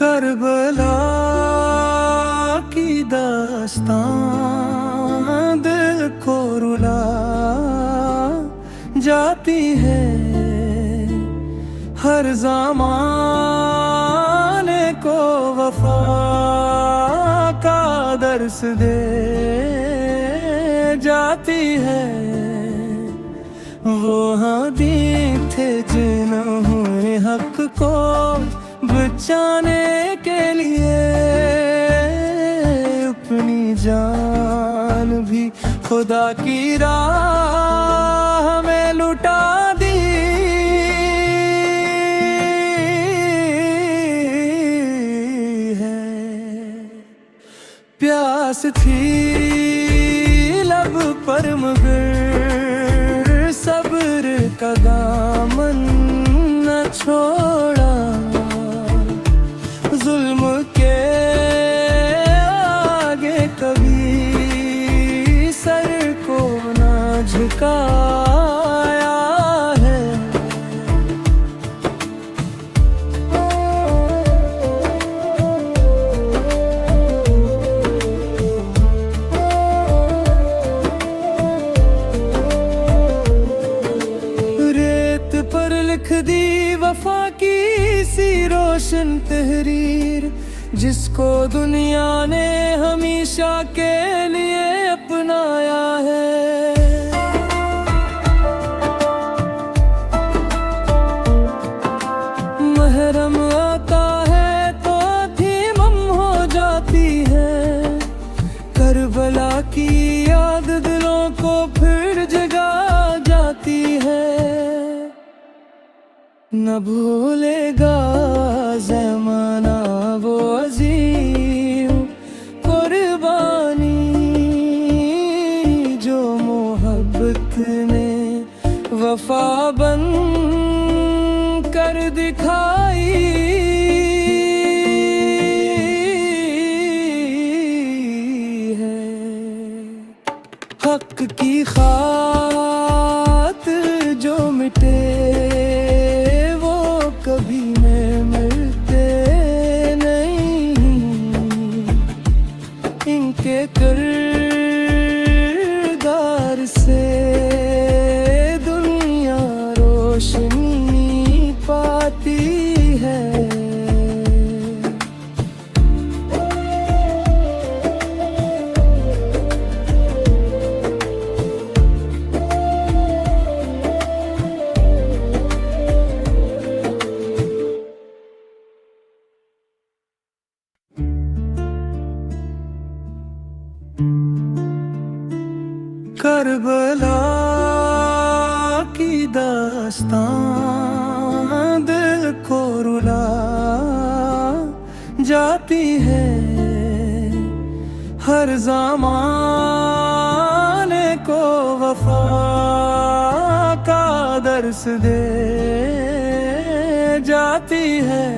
Karbala की दास्तां दिल को रुला जाती है। हर ज़माने को वफा का दर्स दे जाती है। वो हादीक थे जिन्होंने हक को बचाने के लिए अपनी जान भी खुदा की राह में लुटा दी है। प्यास थी लब पर मगर सब्र का दामन न छोड़ा। जुल्म के आगे कभी सर को न झुकाया है। रेत पर लिख दी वफा की सी रोशन तहरीर, जिसको दुनिया ने हमेशा के लिए अपनाया है। महरम आता है तो धीमम हो जाती है। करबला की याद दिलों को फिर जगा जाती है। न भूलेगा ज़माना वो अज़ीम कुर्बानी जो मोहब्बत ने वफा बन कर दिखाई है। हक की खातिर जो मिटे कभी में मिलते नहीं। इनके किरदार से दुनिया रोशनी पाती है। करबला की दास्तां दिल को रुला जाती है। हर ज़माने को वफा का दर्स दे जाती है।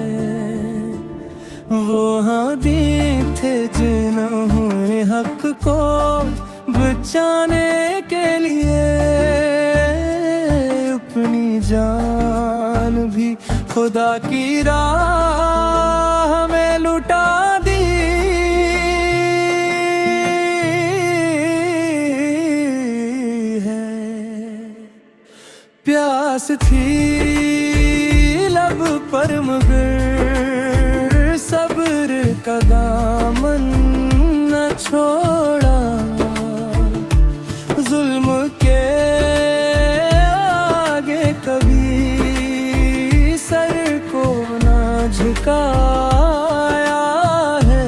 वो हादीक थे जिन्होंने हक को बचाने के लिए अपनी जान भी खुदा की राह में लुटा दी है। प्यास थी लब पर मगर सब्र का दामन न छोड़ा। जुल्म के आगे कभी सर को न झुकाया है।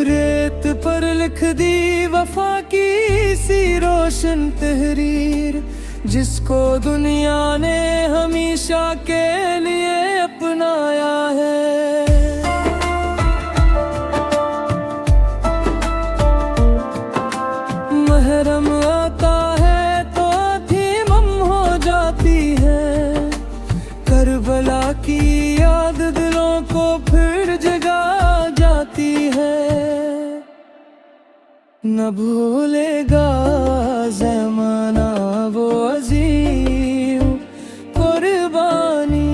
रेत पर लिख दी वफा की सी रोशन तहरीर, जिसको दुनिया ने हमेशा के लिए अपनाया है। महरम आता है तो धीमम हो जाती है। करबला की याद दिलों को फिर जगा जाती न भूलेगा ज़माना वो अजीम कुर्बानी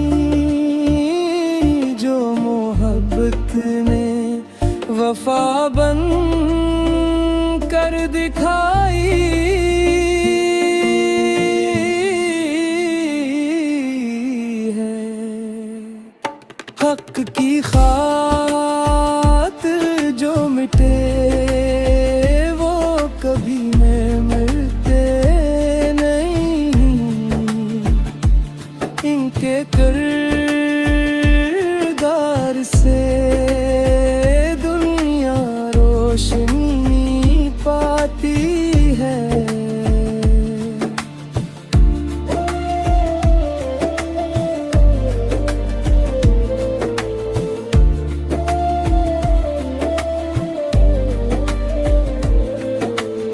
जो मोहब्बत में वफा बन कर दिखाई है। हक की खातिर जो मिटे वो कभी में मिलते नहीं। इनके किरदार से दुनिया रोशन